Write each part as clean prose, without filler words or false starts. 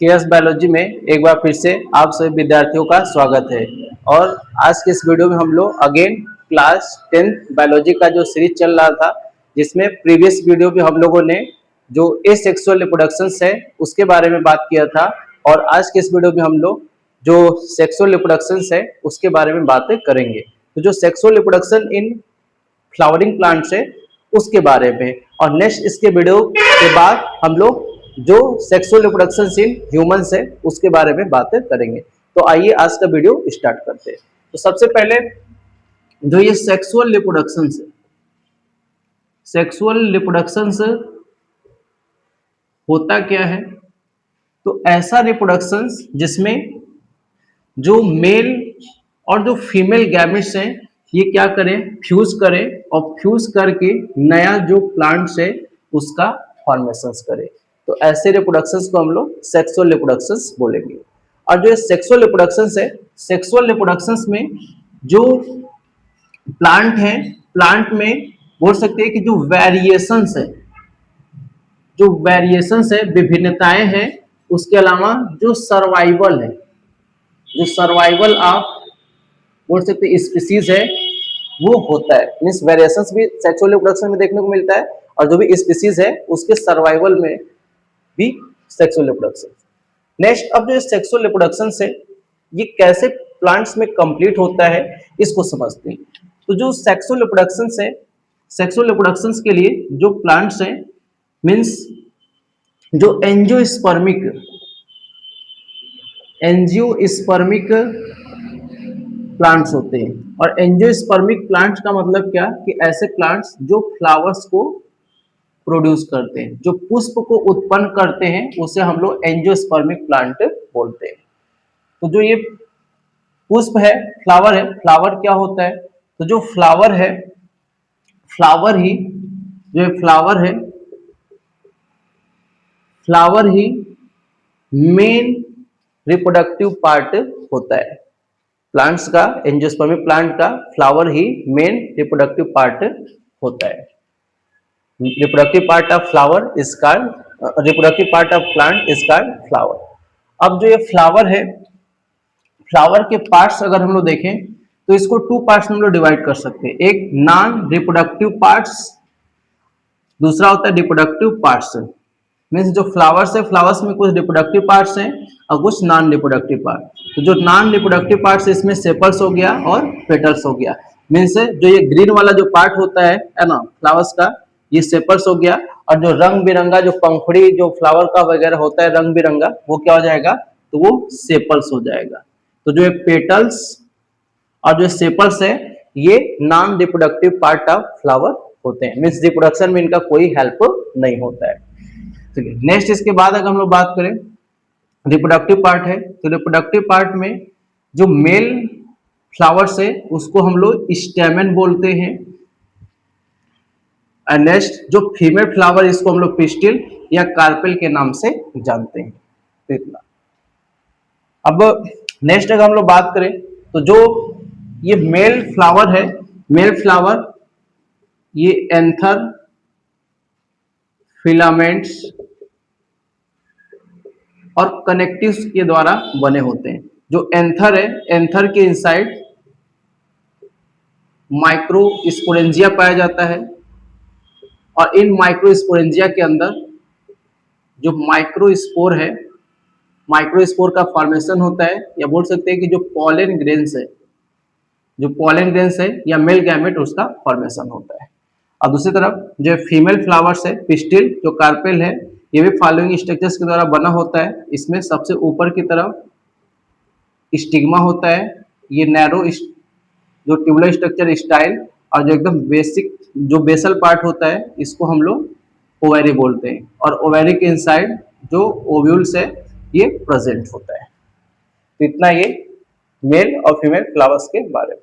KS biology में एक बार फिर से आप सभी विद्यार्थियों का स्वागत है। और आज के इस वीडियो में हम लोग अगेन क्लास 10th बायोलॉजी का जो सीरीज चल रहा था, जिसमें प्रीवियस वीडियो में हम लोगों ने जो एसेक्सुअल रिप्रोडक्शंस है उसके बारे में बात किया था, और आज के इस वीडियो में हम लोग जो सेक्सुअल रिप्रोडक्शंस है उसके बारे में बातें करेंगे। तो जो sexual reproduction in flowering plants है उसके बारे में, और नेक्स्ट इसके वीडियो के बाद हम लोग जो सेक्सुअल रिप्रोडक्शन इन ह्यूमंस है उसके बारे में बातें करेंगे। तो आइए आज का वीडियो स्टार्ट करते हैं। तो सबसे पहले जो ये सेक्सुअल रिप्रोडक्शन है, सेक्सुअल रिप्रोडक्शन होता क्या है? तो ऐसा रिप्रोडक्शन जिसमें जो मेल और जो फीमेल गैमेट्स हैं ये क्या करें, फ्यूज करें, और फ्यूज करके नया जो प्लांट्स है उसका फॉर्मेशंस करें। तो ऐसे रिप्रोडक्शंस को हम लोग सेक्सुअल रिप्रोडक्शंस बोलेंगे। और जो सेक्सुअल रिप्रोडक्शंस है, सेक्सुअल रिप्रोडक्शंस में जो प्लांट है, प्लांट में बोल सकते हैं कि जो वेरिएशंस है, जो वेरिएशंस है, विभिन्नताएं हैं, उसके अलावा जो सर्वाइवल है, जो सर्वाइवल आप बोल सकते हैं स्पीसीज है वो होता है। मीन्स वेरिएशंस भी सेक्सुअल रिप्रोडक्शन में देखने को मिलता है, और जो भी स्पीसीज है उसके सर्वाइवल में भी सेक्सुअल रिप्रोडक्शन। नेक्स्ट, अब जो सेक्सुअल रिप्रोडक्शन है ये कैसे प्लांट्स में कंप्लीट होता है इसको समझते हैं। तो जो सेक्सुअल रिप्रोडक्शन है, सेक्सुअल रिप्रोडक्शन के लिए जो प्लांट्स हैं, मीन्स जो एंजियोस्पर्मिक प्लांट्स होते हैं। और एंजियोस्पर्मिक प्लांट्स का मतलब क्या कि ऐसे प्लांट्स जो फ्लावर्स को प्रोड्यूस करते हैं, जो पुष्प को उत्पन्न करते हैं, उसे हम लोग एंजियोस्पर्मिक प्लांट बोलते हैं। तो जो ये पुष्प है, फ्लावर है, फ्लावर क्या होता है? तो जो फ्लावर है, फ्लावर ही जो फ्लावर है, फ्लावर ही मेन रिप्रोडक्टिव पार्ट होता है प्लांट्स का। एंजियोस्पर्मिक प्लांट का फ्लावर ही मेन रिप्रोडक्टिव पार्ट होता है। Reproductive part of flower is called reproductive part of plant is called flower. अब जो ये फ्लावर है, फ्लावर के पार्ट्स अगर हम लोग देखें तो इसको टू पार्ट्स में हम लोग डिवाइड कर सकते हैं। एक नॉन रिप्रोडक्टिव पार्ट्स, दूसरा होता है रिप्रोडक्टिव पार्ट्स। मीन्स जो फ्लावर्स है, फ्लावर्स में कुछ रिप्रोडक्टिव पार्ट्स हैं और कुछ नॉन रिप्रोडक्टिव पार्ट। तो जो नॉन रिप्रोडक्टिव पार्ट्स इसमें सेपल्स हो गया और पेटल्स हो गया। मीन्स जो ये ग्रीन वाला जो पार्ट होता है ना फ्लावर्स का, ये सेपल्स हो गया, और जो रंग बिरंगा जो पंखुड़ी जो फ्लावर का वगैरह होता है रंग बिरंगा, वो क्या हो जाएगा? तो वो सेपल्स हो जाएगा। तो जो पेटल्स और जो सेपल्स है ये non reproductive part of flower होते हैं। मीन्स रिप्रोडक्शन में इनका कोई हेल्प नहीं होता है। चलिए नेक्स्ट, इसके बाद अगर हम लोग बात करें रिप्रोडक्टिव पार्ट है, तो रिप्रोडक्टिव पार्ट में जो मेल फ्लावर्स है उसको हम लोग स्टेमन बोलते हैं। नेक्स्ट जो फीमेल फ्लावर इसको हम लोग पिस्टिल या कार्पेल के नाम से जानते हैं। तो इतना। अब नेक्स्ट अगर हम लोग बात करें तो जो ये मेल फ्लावर है, मेल फ्लावर ये एंथर, फिलामेंट्स और कनेक्टिव्स के द्वारा बने होते हैं। जो एंथर है, एंथर के इनसाइड माइक्रोस्पोरेंजिया पाया जाता है, और इन माइक्रोस्पोरेंजिया के अंदर जो माइक्रोस्पोर है, माइक्रोस्पोर का फॉर्मेशन होता है, या बोल सकते हैं कि जो पॉलन ग्रेन्स है, जो पॉलन ग्रेन्स है या मेल गैमेट उसका फॉर्मेशन होता है। और दूसरी तरफ जो फीमेल फ्लावर्स है, पिस्टिल जो कार्पेल है, ये भी फॉलोइंग स्ट्रक्चर्स के द्वारा बना होता है। इसमें सबसे ऊपर की तरफ स्टिग्मा होता है, ये नैरो जो ट्यूबुलर स्ट्रक्चर स्टाइल, और जो एकदम बेसिक जो बेसल पार्ट होता है इसको हम लोग ओवेरी बोलते हैं। और ओवेरी के इनसाइड जो ओव्यूल्स है ये प्रेजेंट होता है। तो इतना ये मेल और फीमेल फ्लावर्स के बारे में।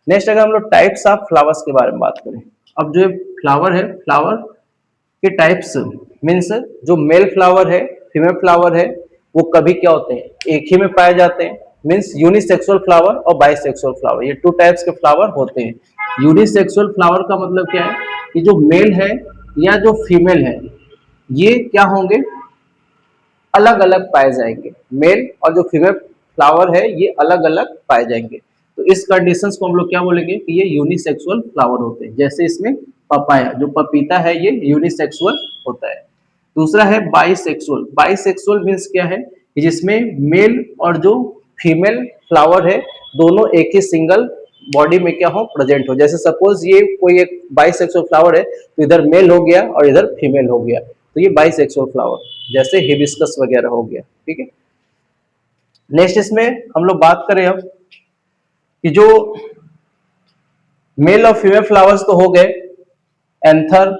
नेक्स्ट अगर हम लोग टाइप्स ऑफ फ्लावर्स के बारे में बात करें, अब जो फ्लावर है, फ्लावर के टाइप्स मीन्स जो मेल फ्लावर है, फीमेल फ्लावर है, वो कभी क्या होते हैं? एक ही में पाए जाते हैं। मीन्स यूनिसेक्सुअल फ्लावर और बाइसेक्सुअल फ्लावर, ये टू टाइप्स के फ्लावर होते हैं। यूनिसेक्सुअल फ्लावर का मतलब क्या है कि जो मेल है या जो फीमेल है ये क्या होंगे? अलग अलग पाए जाएंगे, मेल और जो फीमेल फ्लावर है ये अलग अलग पाए जाएंगे। तो इस कंडीशंस को हम लोग क्या बोलेंगे कि ये यूनिसेक्सुअल फ्लावर होते हैं। जैसे इसमें पपाया, जो पपीता है ये यूनिसेक्सुअल होता है। दूसरा है बाइसेक्सुअल। बाइसेक्सुअल मीन्स क्या है कि जिसमें मेल और जो फीमेल फ्लावर है दोनों एक ही सिंगल बॉडी में क्या हो, प्रेजेंट हो। जैसे सपोज ये कोई एक बाइसेक्सुअल फ्लावर है तो इधर मेल हो गया और इधर फीमेल हो गया, तो ये बाइसेक्सुअल फ्लावर, जैसे हिबिस्कस वगैरह हो गया। ठीक है, नेक्स्ट इसमें हम लोग बात करें अब कि जो मेल और फीमेल फ्लावर्स तो हो गए, एंथर,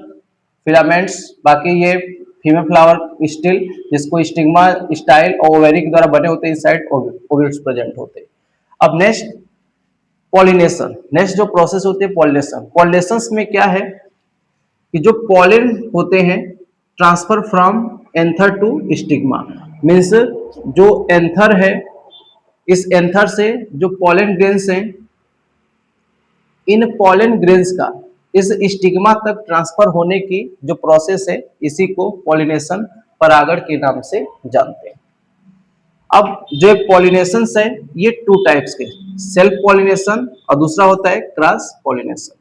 फिलामेंट्स, बाकी ये फीमेल फ्लावर स्टिल जिसको स्टिग्मा, स्टाइल और ओवेरी के द्वारा बने होते हैं, इनसाइड ओव्यूल्स प्रेजेंट होते हैं। अब नेक्स्ट पॉलिनेशन। नेक्स्ट जो प्रोसेस होती है पॉलिनेशन। पॉलिनेशन में क्या है कि जो पॉलन होते हैं transfer from anther to stigma, means जो एंथर है, इस एंथर से जो पॉलन ग्रेन्स हैं, इन पॉलन ग्रेन्स का इस स्टिग्मा तक ट्रांसफर होने की जो प्रोसेस है इसी को पॉलिनेशन, परागण के नाम से जानते हैं। अब जो पॉलिनेशन है ये टू टाइप्स के, सेल्फ पॉलिनेशन और दूसरा होता है क्रॉस पॉलिनेशन।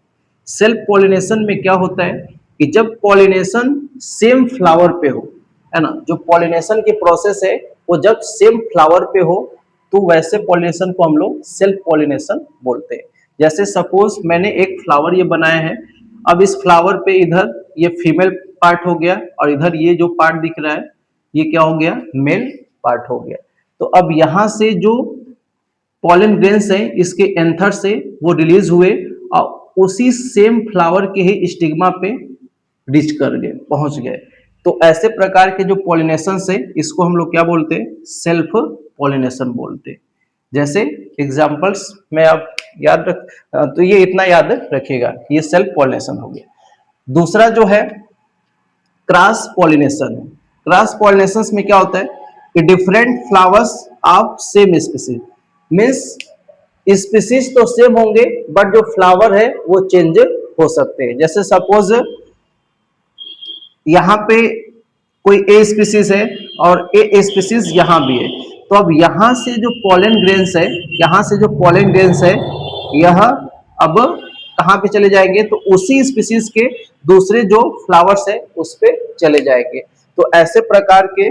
सेल्फ पॉलिनेशन में क्या होता है कि जब पॉलिनेशन सेम फ्लावर पे हो, है ना, जो पॉलिनेशन की प्रोसेस है वो जब सेम फ्लावर पे हो तो वैसे पॉलिनेशन को हम लोग सेल्फ पॉलिनेशन बोलते हैं। जैसे सपोज मैंने एक फ्लावर ये बनाया है, अब इस फ्लावर पे इधर ये फीमेल पार्ट हो गया और इधर ये जो पार्ट दिख रहा है ये क्या हो गया, मेल पार्ट हो गया। तो अब यहां से जो पॉलन ग्रेन्स हैं इसके एंथर से वो रिलीज हुए और उसी सेम फ्लावर के ही स्टिग्मा पे रीच कर गए, पहुंच गए। तो ऐसे प्रकार के जो पॉलिनेशन है इसको हम लोग क्या बोलते हैं, सेल्फ पॉलिनेशन बोलते हैं। जैसे एग्जांपल्स में आप याद रख, तो ये इतना याद रखिएगा, ये सेल्फ पॉलिनेशन हो गया। दूसरा जो है क्रॉस पॉलिनेशन। क्रॉस पॉलिनेशन में क्या होता है कि different flowers of same species, means species तो सेम होंगे बट जो फ्लावर है वो चेंज हो सकते हैं। जैसे सपोज यहाँ पे कोई ए स्पीसीज है और ए स्पीसीज यहाँ भी है, तो अब यहाँ से जो पॉलन ग्रेन्स है, यहाँ से जो पॉलन ग्रेन्स है यह अब कहाँ पे चले जाएंगे, तो उसी स्पीसीज के दूसरे जो फ्लावर्स है उस पे चले जाएंगे। तो ऐसे प्रकार के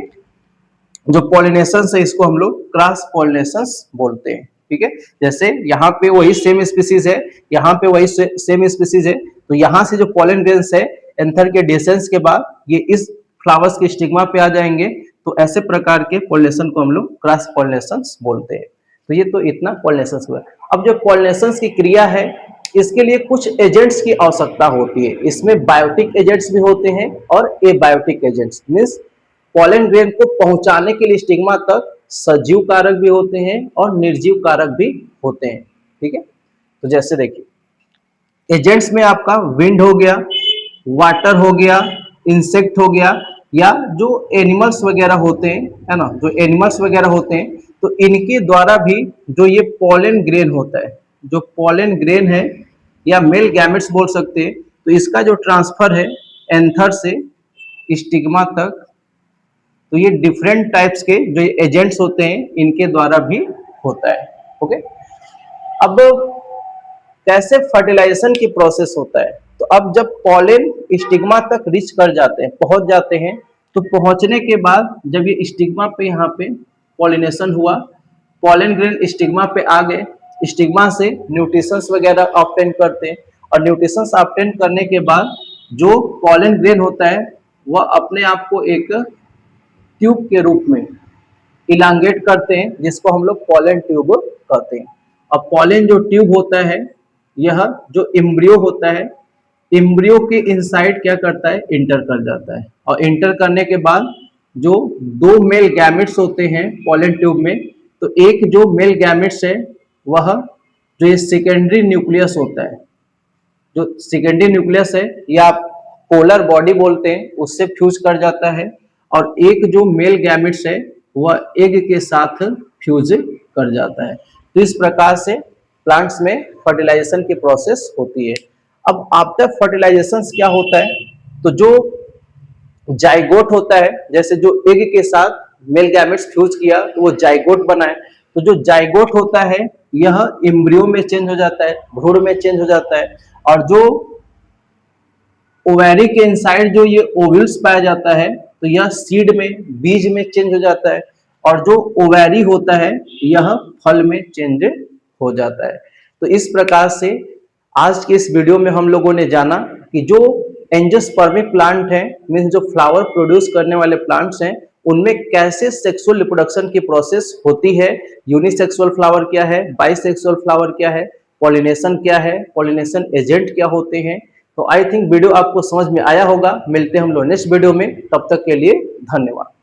जो पॉलिनेशन है इसको हम लोग क्रॉस पॉलिनेशन बोलते हैं। ठीक है, जैसे यहाँ पे वही सेम स्पीसीज है, यहाँ पे वही सेम स्पीसीज है, तो यहाँ से जो पॉलन ग्रेन्स है एंथर के डिसेंस के बाद ये इस फ्लावर्स के स्टिग्मा पे आ जाएंगे। तो ऐसे प्रकार के पॉलिनेशन को हम लोग क्रॉस पॉलिनेशन बोलते हैं। तो ये तो इतना पॉलिनेशन हुआ। अब जो पॉलिनेशन की क्रिया है इसके लिए कुछ एजेंट्स की आवश्यकता होती है। इसमें बायोटिक एजेंट्स भी होते हैं और abiotic agents, means pollen grain को पहुंचाने के लिए स्टिग्मा तक सजीव कारक भी होते हैं और निर्जीव कारक भी होते हैं। ठीक है, तो जैसे देखिए एजेंट्स में आपका विंड हो गया, वाटर हो गया, इंसेक्ट हो गया, या जो एनिमल्स वगैरह होते हैं, है ना, जो एनिमल्स वगैरह होते हैं, तो इनके द्वारा भी जो ये पॉलन ग्रेन होता है, जो पॉलन ग्रेन है या मेल गैमेट्स बोल सकते हैं, तो इसका जो ट्रांसफर है एंथर से स्टिग्मा तक, तो ये डिफरेंट टाइप्स के जो एजेंट्स होते हैं इनके द्वारा भी होता है। ओके, अब कैसे फर्टिलाइजेशन की प्रोसेस होता है, तो अब जब पॉलन स्टिग्मा तक रीच कर जाते हैं, पहुंच जाते हैं, तो पहुंचने के बाद जब ये स्टिग्मा पे यहाँ पे पॉलिनेशन हुआ, पॉलन ग्रेन स्टिग्मा पे आ गए, स्टिग्मा से न्यूट्रिशंस वगैरह ऑब्टेन करते हैं और न्यूट्रिशंस ऑब्टेन करने के बाद जो पॉलन ग्रेन होता है वह अपने आप को एक ट्यूब के रूप में इलांगेट करते हैं जिसको हम लोग पॉलन ट्यूब कहते हैं। अब पॉलन जो ट्यूब होता है यह जो एम्ब्रियो होता है, एम्ब्रियो के इनसाइड क्या करता है, इंटर कर जाता है, और इंटर करने के बाद जो दो मेल गैमेट्स होते हैं पॉलन ट्यूब में, तो एक जो मेल गैमेट्स है वह जो ये सेकेंडरी न्यूक्लियस होता है, जो सेकेंडरी न्यूक्लियस है या आप पोलर बॉडी बोलते हैं, उससे फ्यूज कर जाता है, और एक जो मेल गैमेट्स है वह एग के साथ फ्यूज कर जाता है। तो इस प्रकार से प्लांट्स में फर्टिलाइजेशन की प्रोसेस होती है। अब आफ्टर फर्टिलाइजेशन क्या होता है, तो जो जाइगोट होता है, जैसे जो एग के साथ मेल गैमेट्स फ्यूज किया तो वो जाइगोट बना है। तो जो जाइगोट होता है यह एम्ब्रियो में चेंज हो जाता है, भ्रूण में चेंज हो जाता है, और जो ओवैरी के इनसाइड जो ये ओव्यूल्स पाया जाता है तो यह सीड में, बीज में चेंज हो जाता है, और जो ओवैरी होता है यह फल में चेंज हो जाता है। तो इस प्रकार से आज के इस वीडियो में हम लोगों ने जाना कि जो एंजियोस्पर्मिक प्लांट है, मीन्स जो फ्लावर प्रोड्यूस करने वाले प्लांट्स हैं, उनमें कैसे सेक्सुअल रिप्रोडक्शन की प्रोसेस होती है, यूनिसेक्सुअल फ्लावर क्या है, बाइसेक्सुअल फ्लावर क्या है, पॉलिनेशन क्या है, पॉलिनेशन एजेंट क्या होते हैं। तो आई थिंक वीडियो आपको समझ में आया होगा। मिलते हैं हम लोग नेक्स्ट वीडियो में, तब तक के लिए धन्यवाद।